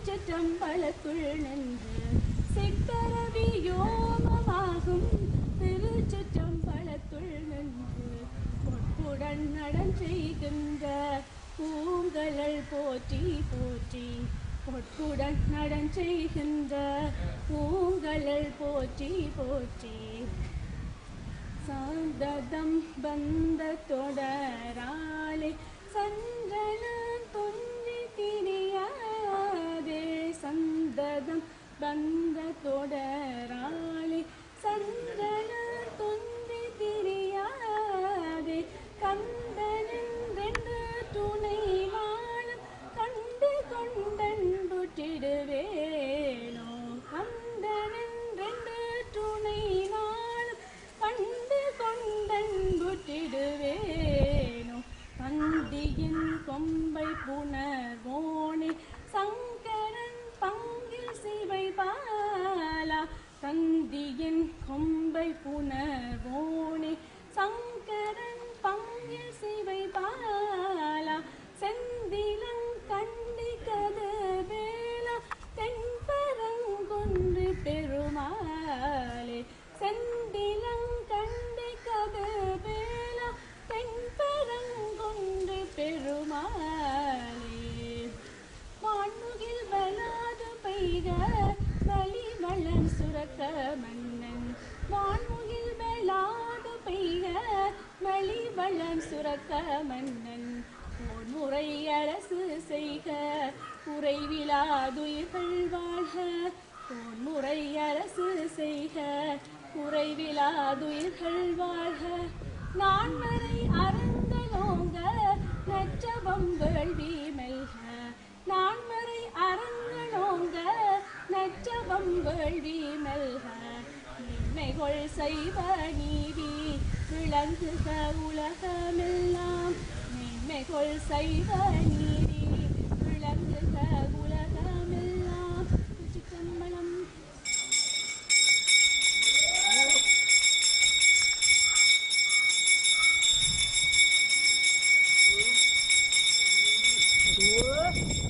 திருச்சிற்றம்பலத்துள் நின்று சிற்பரவியோமமாக செய்கின்ற பூங்கழல் போற்றி போற்றி பொற்குடன் நடன் செய்கின்ற பூங்கழல் போற்றி போற்றி சாந்ததம் பந்த தொடராலே சந்தனம் தொன்றி திரியாதே சந்ததம் பந்த தொடராலே சந்தனம் தொன்றி திரியாதே கந்தனின் ரெண்டு துணை வாழும் கண்டு கொண்டன்புற்றிடுவேனோ கந்தனின் ரெண்டு துணை வாழும் கண்டு கொண்டன்புற்றிடுவேனோ பந்தியின் கொம்பை புணர்வோனே சங்கரன் பங்கில் சிவை பாலா தந்தியின் கொம்பை புணர்வோனே சங்கரன் பங்கில் சிவை பாலா செந்திலங் கண்டி கதிர்வேலா தென்பரங்குன்று பெருமாளே செந்திலங் கண்டி கதிர்வேலா தென்பரங்குன்று பெருமாளே வான்முகில் வளாது பெய்க வலிவளன் சுரக்க மன்னன் வான்முகில் வளாது பெய்க வலிவளன் சுரக்க மன்னன் போன்முறை அரசு செய்க குறைவிலாதுயிர்கள் வாழ்க போன்முறை அரசு செய்க குறைவிலாதுயிர்கள் வாழ்க நான்மறை அரங்கலோங்க நற்றவம் வேள்வி மெல்க நான்மறை அரங்கலோங்க நற்றவம் வேள்வி மெல்க மேன்மைகொள் செய்வ நீதி விளங்குக உலகமெல்லாம் மேன்மைகொள் செய்வ நீதி விளங்குக உலகமெல்லாம் திருச்சிற்றம்பலம். Whoop.